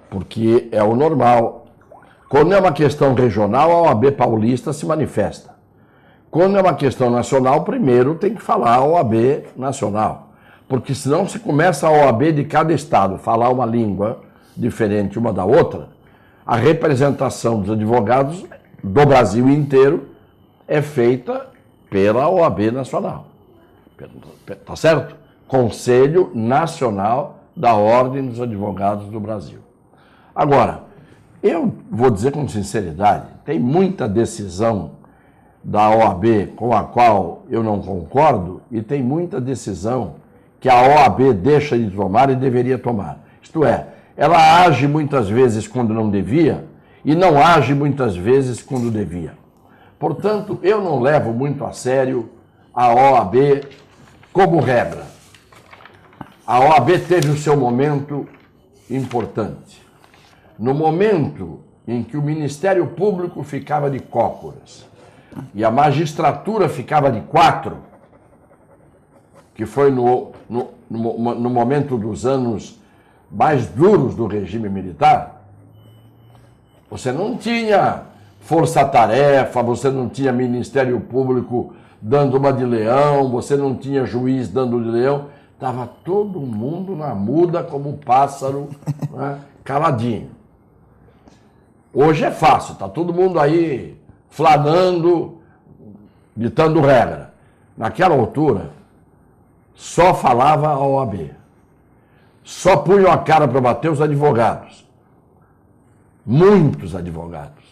porque é o normal. Quando é uma questão regional, a OAB paulista se manifesta. Quando é uma questão nacional, primeiro tem que falar a OAB nacional, porque senão se começa a OAB de cada estado falar uma língua diferente uma da outra, a representação dos advogados do Brasil inteiro é feita pela OAB nacional. Tá certo? Conselho Nacional da Ordem dos Advogados do Brasil. Agora, eu vou dizer com sinceridade, tem muita decisão da OAB com a qual eu não concordo e tem muita decisão que a OAB deixa de tomar e deveria tomar. Isto é, ela age muitas vezes quando não devia e não age muitas vezes quando devia. Portanto, eu não levo muito a sério a OAB como regra. A OAB teve o seu momento importante. No momento em que o Ministério Público ficava de cócoras e a magistratura ficava de quatro, que foi no momento dos anos mais duros do regime militar, você não tinha força-tarefa, você não tinha Ministério Público dando uma de leão, você não tinha juiz dando de leão, estava todo mundo na muda como um pássaro, né, caladinho. Hoje é fácil, está todo mundo aí flanando, ditando regra. Naquela altura, só falava a OAB. Só punham a cara para bater os advogados. Muitos advogados.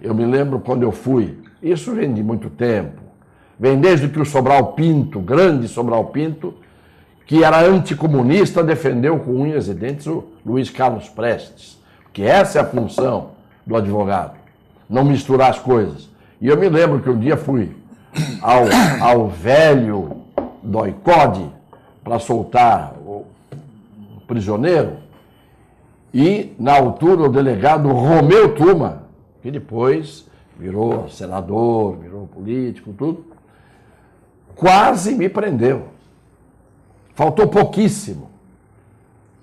Eu me lembro quando eu fui, isso vem de muito tempo, vem desde que o Sobral Pinto, grande Sobral Pinto, que era anticomunista, defendeu com unhas e dentes o Luiz Carlos Prestes, que essa é a função do advogado, não misturar as coisas. E eu me lembro que um dia fui ao velho doicode para soltar o prisioneiro e, na altura, o delegado Romeu Tuma, que depois virou senador, virou político, tudo, quase me prendeu. Faltou pouquíssimo.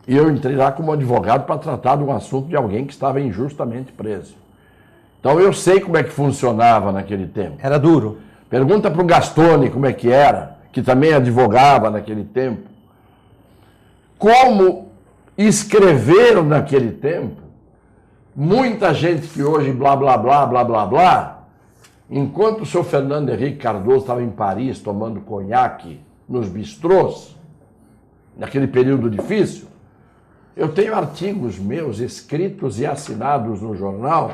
E eu entrei lá como advogado para tratar de um assunto de alguém que estava injustamente preso. Então eu sei como é que funcionava naquele tempo. Era duro. Pergunta para o Gastone como é que era, que também advogava naquele tempo. Como escreveram naquele tempo, muita gente que hoje blá, blá, blá, blá, blá, blá, enquanto o senhor Fernando Henrique Cardoso estava em Paris tomando conhaque nos bistrôs, naquele período difícil, eu tenho artigos meus escritos e assinados no jornal.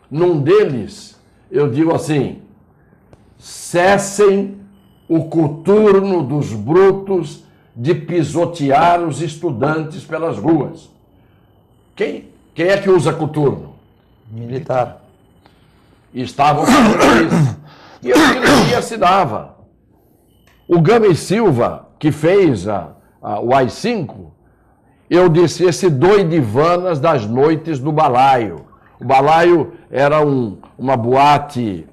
Num deles, eu digo assim: cessem o coturno dos brutos de pisotear os estudantes pelas ruas. Quem é que usa coturno? Militar. E estavam fazendo isso. E eu escrevia e assinava. O Gama e Silva, que fez o AI-5, eu disse: esse doidivanas das noites do Balaio. O Balaio era uma boate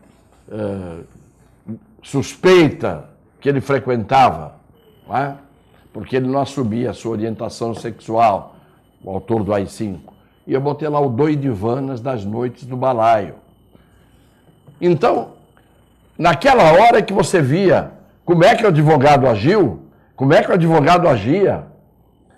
suspeita que ele frequentava, não é? Porque ele não assumia a sua orientação sexual, o autor do AI-5. E eu botei lá o doidivanas das noites do Balaio. Então, naquela hora que você via como é que o advogado agiu, como é que o advogado agia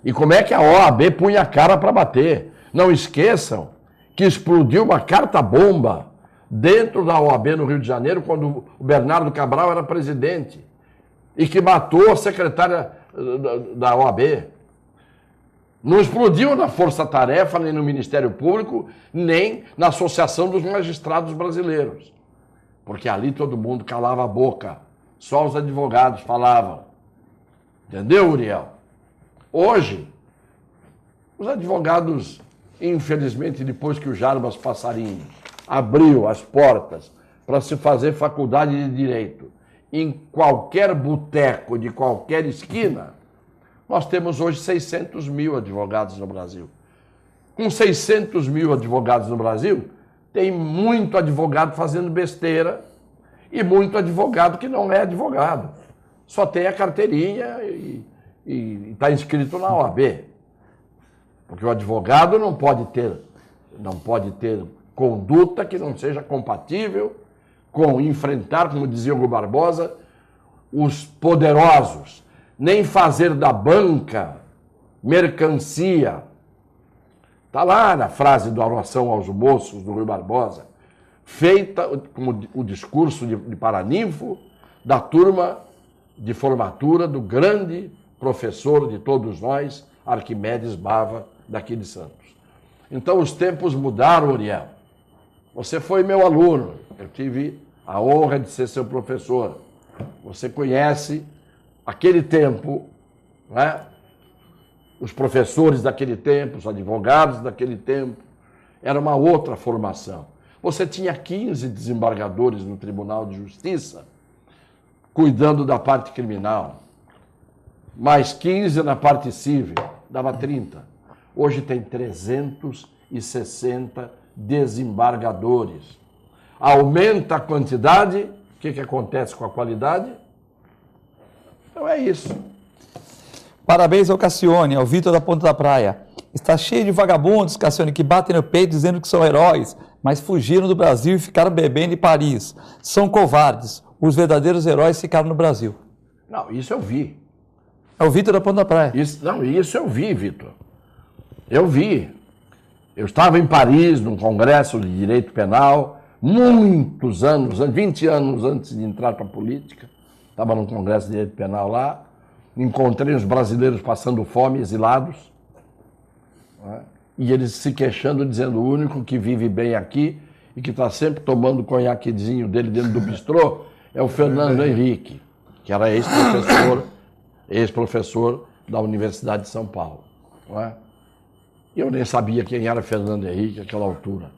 e como é que a OAB punha a cara para bater. Não esqueçam que explodiu uma carta-bomba dentro da OAB no Rio de Janeiro quando o Bernardo Cabral era presidente e que matou a secretária da OAB. Não explodiu na Força Tarefa, nem no Ministério Público, nem na Associação dos Magistrados Brasileiros. Porque ali todo mundo calava a boca. Só os advogados falavam. Entendeu, Uriel? Hoje, os advogados, infelizmente, depois que o Jarbas Passarinho abriu as portas para se fazer faculdade de Direito em qualquer boteco de qualquer esquina, nós temos hoje 600 mil advogados no Brasil. Com 600 mil advogados no Brasil, tem muito advogado fazendo besteira e muito advogado que não é advogado. só tem a carteirinha e está inscrito na OAB. Porque o advogado não pode ter conduta que não seja compatível com enfrentar, como dizia Hugo Barbosa, os poderosos, nem fazer da banca mercancia. Está lá na frase da oração aos moços do Rui Barbosa, feita como o discurso de Paraninfo da turma de formatura do grande professor de todos nós, Arquimedes Bava, daqui de Santos. Então os tempos mudaram, Uriel. Você foi meu aluno, eu tive a honra de ser seu professor. Você conhece aquele tempo, né? Os professores daquele tempo, os advogados daquele tempo, era uma outra formação. Você tinha 15 desembargadores no Tribunal de Justiça, cuidando da parte criminal, mais 15 na parte civil, dava 30. Hoje tem 360 desembargadores. Aumenta a quantidade, o que acontece com a qualidade? Então é isso. Parabéns ao Cassione, ao Vitor da Ponta da Praia. Está cheio de vagabundos, Cassione, que batem no peito dizendo que são heróis, mas fugiram do Brasil e ficaram bebendo em Paris. São covardes. Os verdadeiros heróis ficaram no Brasil. Não, isso eu vi. É o Vitor da Ponta da Praia. Isso eu vi, Vitor. Eu vi. Eu estava em Paris, num congresso de direito penal, muitos anos, 20 anos antes de entrar para a política. Estava num congresso de direito penal lá. Encontrei os brasileiros passando fome, exilados, né? E eles se queixando, dizendo o único que vive bem aqui e que está sempre tomando o conhaquezinho dele dentro do bistrô é o Fernando Henrique, que era ex-professor da Universidade de São Paulo. Não é? Eu nem sabia quem era Fernando Henrique naquela altura.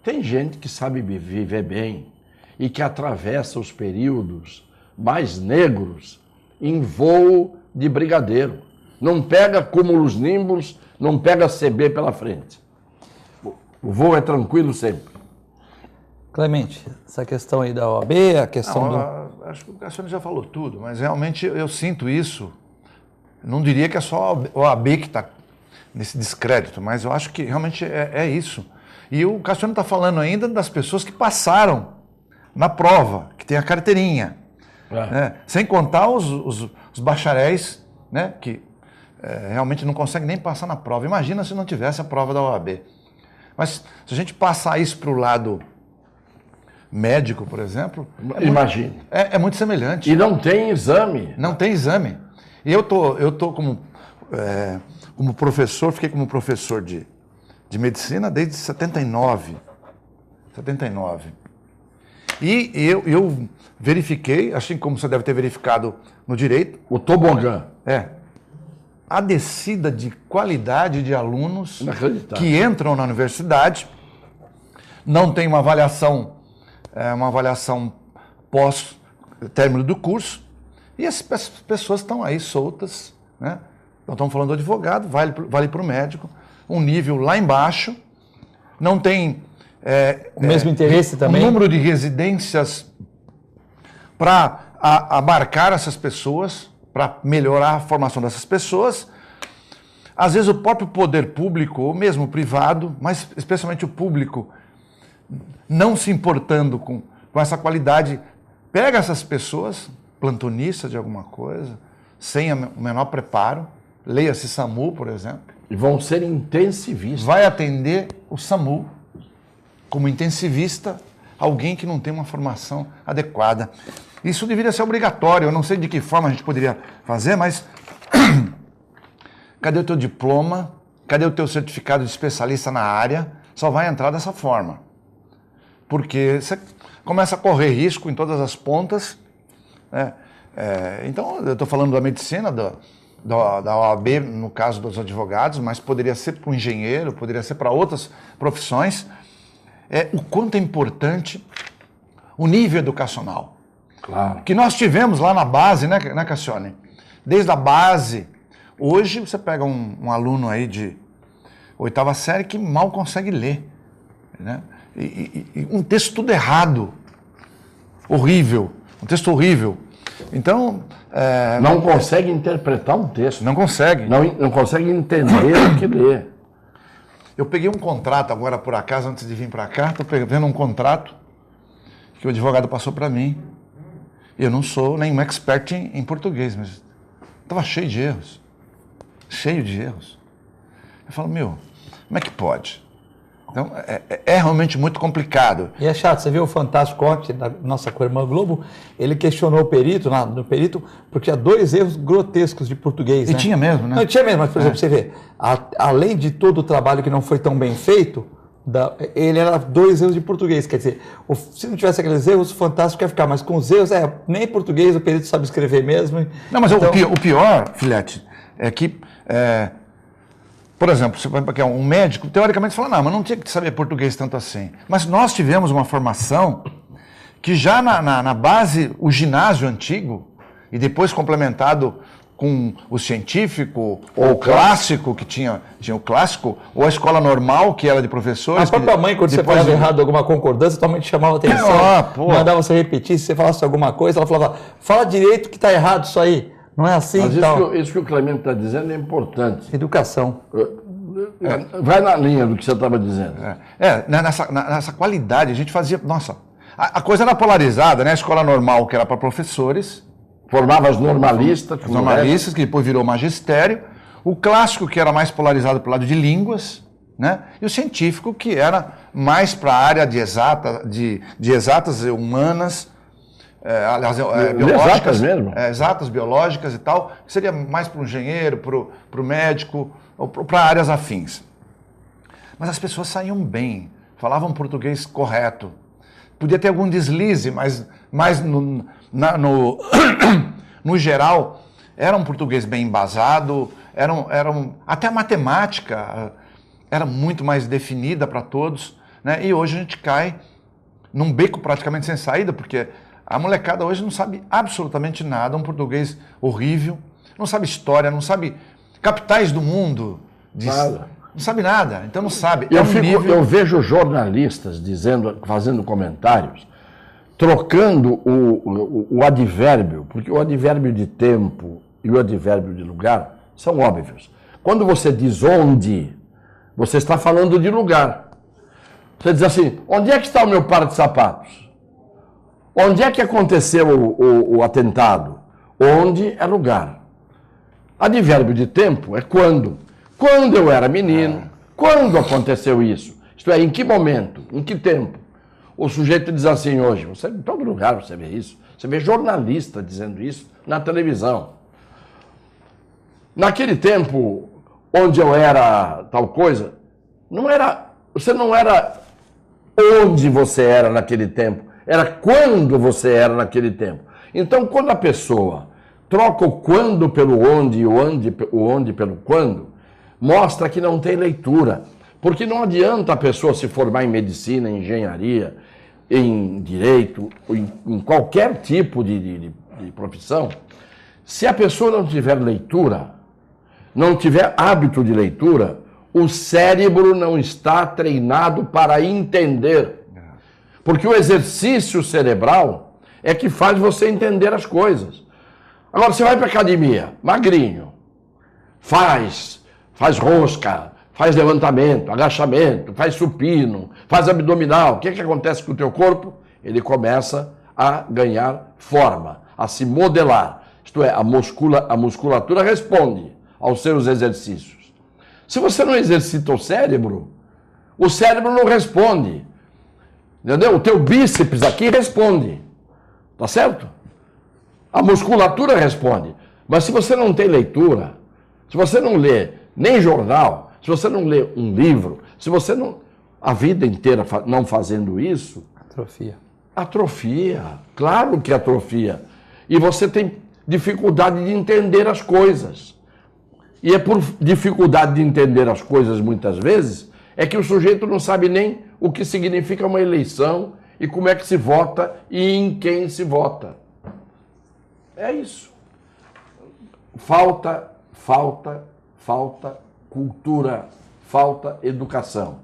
Tem gente que sabe viver bem e que atravessa os períodos mais negros em voo de brigadeiro. Não pega cúmulos nimbus, não pega CB pela frente. O voo é tranquilo sempre. Clemente, essa questão aí da OAB, a questão Acho que o Cassione já falou tudo, mas realmente eu sinto isso. Não diria que é só a OAB que está nesse descrédito, mas eu acho que realmente é isso. E o Cassione está falando ainda das pessoas que passaram na prova, que tem a carteirinha. Né? Sem contar os bacharéis, né, que realmente não conseguem nem passar na prova. Imagina se não tivesse a prova da OAB. Mas se a gente passar isso para o lado médico, por exemplo... Imagine. É muito semelhante. E não tem exame. Não tem exame. E eu tô como professor, fiquei como professor de medicina desde 79. E eu verifiquei, assim como você deve ter verificado no direito... O tobogã. A descida de qualidade de alunos que entram na universidade, não tem uma avaliação pós-término do curso, e as pessoas estão aí soltas, né? Nós estamos falando do advogado, vale para o médico, um nível lá embaixo, não tem... o mesmo interesse também? O número de residências para abarcar essas pessoas, para melhorar a formação dessas pessoas. Às vezes o próprio poder público, ou mesmo o privado, mas especialmente o público, não se importando com essa qualidade, pega essas pessoas, plantonistas de alguma coisa, sem o menor preparo, leia-se SAMU, por exemplo. E vão ser intensivistas. Vai atender o SAMU como intensivista, alguém que não tem uma formação adequada. Isso deveria ser obrigatório, eu não sei de que forma a gente poderia fazer, mas cadê o teu diploma? Cadê o teu certificado de especialista na área? Só vai entrar dessa forma. Porque você começa a correr risco em todas as pontas, né? Então, eu estou falando da medicina, da OAB, no caso dos advogados, mas poderia ser para o engenheiro, poderia ser para outras profissões. O quanto é importante o nível educacional. Claro. Que nós tivemos lá na base, né Cassione? Desde a base. Hoje você pega um aluno aí de 8ª série que mal consegue ler, né? E um texto tudo errado. Horrível. Um texto horrível. Então... não consegue interpretar um texto. Não consegue. Não consegue entender o que lê. Eu peguei um contrato agora, por acaso, antes de vir para cá, estou vendo um contrato que o advogado passou para mim. Eu não sou nenhum expert em português, mas estava cheio de erros. Cheio de erros. Eu falo, como é que pode? Então, é realmente muito complicado. E é chato, você viu o Fantástico ontem, da nossa co-irmã Globo, ele questionou o perito, no perito, porque tinha 2 erros grotescos de português. E tinha mesmo, né? Não, tinha mesmo, mas, por exemplo, você vê, além de todo o trabalho que não foi tão bem feito, ele era 2 erros de português, quer dizer, se não tivesse aqueles erros, o Fantástico ia ficar, mas com os erros, nem em português o perito sabe escrever mesmo. Não, mas então... o pior, Filete, é que... Por exemplo, você vai para um médico, teoricamente fala, não, mas não tinha que saber português tanto assim. Mas nós tivemos uma formação que já na base, o ginásio antigo, e depois complementado com o científico, ou o clássico, que tinha o clássico, ou a escola normal, que era de professores. A própria mãe, quando você falava errado alguma concordância, tua mãe te chamava atenção, mandava você repetir, se você falasse alguma coisa, ela falava, fala direito que está errado isso aí. Não é assim? Mas isso que o Clemente está dizendo é importante. Educação. Vai na linha do que você estava dizendo. Nessa qualidade, a gente fazia... Nossa, a coisa era polarizada, né? A escola normal, que era para professores. Formava os normalistas. Os normalistas, que depois virou magistério. O clássico, que era mais polarizado para o lado de línguas, né? E o científico, que era mais para a área de exatas humanas, biológicas, exatas mesmo? Exatas, biológicas e tal, que seria mais para o engenheiro, para o médico, ou para áreas afins. Mas as pessoas saíam bem, falavam português correto. Podia ter algum deslize, mas no geral, era um português bem embasado, até a matemática era muito mais definida para todos, né? E hoje a gente cai num beco praticamente sem saída, porque a molecada hoje não sabe absolutamente nada, um português horrível, não sabe história, não sabe capitais do mundo, nada. Não sabe nada, então não sabe. Eu vejo jornalistas fazendo comentários, trocando o advérbio, porque o advérbio de tempo e o advérbio de lugar são óbvios. Quando você diz onde, você está falando de lugar. Você diz assim, onde é que está o meu par de sapatos? Onde é que aconteceu o atentado? Onde é lugar. Advérbio de tempo é quando. Quando eu era menino, quando aconteceu isso? Isto é, em que momento, em que tempo? O sujeito diz assim hoje, em todo lugar você vê isso. Você vê jornalista dizendo isso na televisão. Naquele tempo, onde eu era tal coisa, você não era onde você era naquele tempo. Era quando você era naquele tempo. Então, quando a pessoa troca o quando pelo onde e o onde pelo quando, mostra que não tem leitura. Porque não adianta a pessoa se formar em medicina, em engenharia, em direito, em qualquer tipo de profissão, se a pessoa não tiver leitura, não tiver hábito de leitura, o cérebro não está treinado para entender. Porque o exercício cerebral é que faz você entender as coisas. Agora, você vai para a academia, magrinho, faz rosca, faz levantamento, agachamento, faz supino, faz abdominal. O que acontece com o teu corpo? Ele começa a ganhar forma, a se modelar. Isto é, a musculatura responde aos seus exercícios. Se você não exercita o cérebro não responde. Entendeu? O teu bíceps aqui responde. Tá certo? A musculatura responde. Mas se você não tem leitura, se você não lê nem jornal, se você não lê um livro, se você não... A vida inteira não fazendo isso... Atrofia. Claro que atrofia. E você tem dificuldade de entender as coisas. E é por dificuldade de entender as coisas, muitas vezes, é que o sujeito não sabe nem o que significa uma eleição e como é que se vota e em quem se vota. É isso. Falta cultura, falta educação.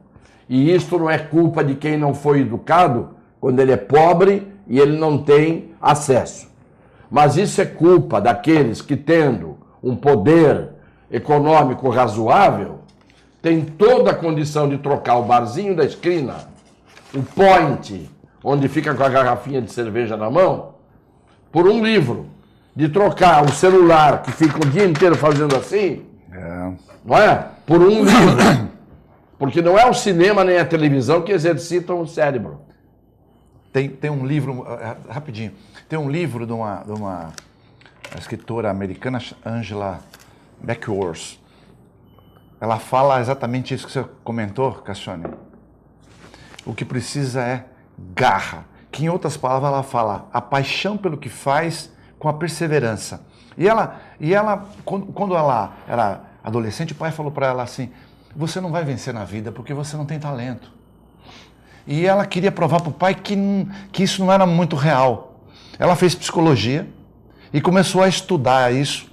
E isto não é culpa de quem não foi educado quando ele é pobre e ele não tem acesso. Mas isso é culpa daqueles que, tendo um poder econômico razoável, tem toda a condição de trocar o barzinho da esquina, o point, onde fica com a garrafinha de cerveja na mão, por um livro. De trocar o celular, que fica o dia inteiro fazendo assim, não é? Por um livro. Porque não é o cinema nem a televisão que exercitam o cérebro. Tem um livro, rapidinho, tem um livro de uma escritora americana, Angela Beckworth. Ela fala exatamente isso que você comentou, Cassione. O que precisa é garra. Que, em outras palavras, ela fala a paixão pelo que faz com a perseverança. E ela quando ela era adolescente, o pai falou para ela assim, você não vai vencer na vida porque você não tem talento. E ela queria provar para o pai que isso não era muito real. Ela fez psicologia e começou a estudar isso.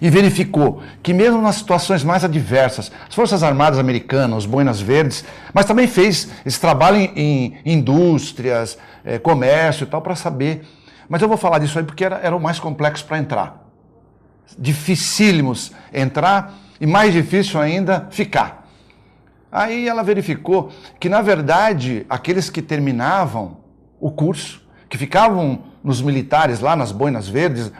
E verificou que mesmo nas situações mais adversas, as Forças Armadas Americanas, os Boinas Verdes, mas também fez esse trabalho em indústrias, comércio e tal, para saber. Mas eu vou falar disso aí porque era o mais complexo para entrar. Dificílimos entrar e mais difícil ainda ficar. Aí ela verificou que, na verdade, aqueles que terminavam o curso, que ficavam nos militares lá nas Boinas Verdes,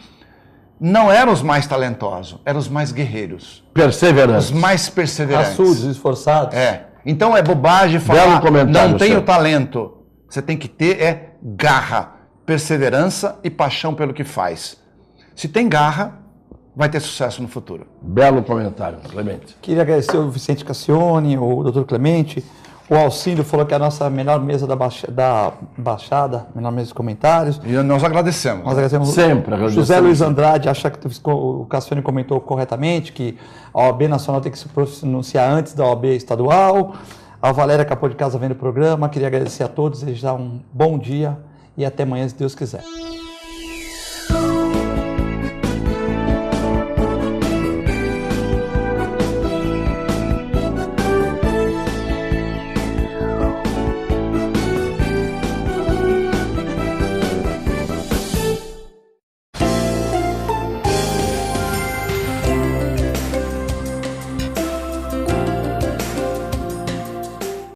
não eram os mais talentosos, eram os mais guerreiros. Perseverantes. Os mais perseverantes. Raçudos, esforçados. Então é bobagem falar, não tenho talento. Você tem que ter garra, perseverança e paixão pelo que faz. Se tem garra, vai ter sucesso no futuro. Belo comentário, Clemente. Queria agradecer o Vicente Cassione, o Dr. Clemente. O Alcindo falou que é a nossa melhor mesa da Baixada, melhor mesa de comentários. E nós agradecemos. Nós agradecemos. Sempre agradecemos. José Luiz Andrade acha que o Cassione comentou corretamente que a OAB Nacional tem que se pronunciar antes da OAB Estadual. A Valéria Capô de Casa vendo o programa. Queria agradecer a todos, desejar um bom dia e até amanhã, se Deus quiser.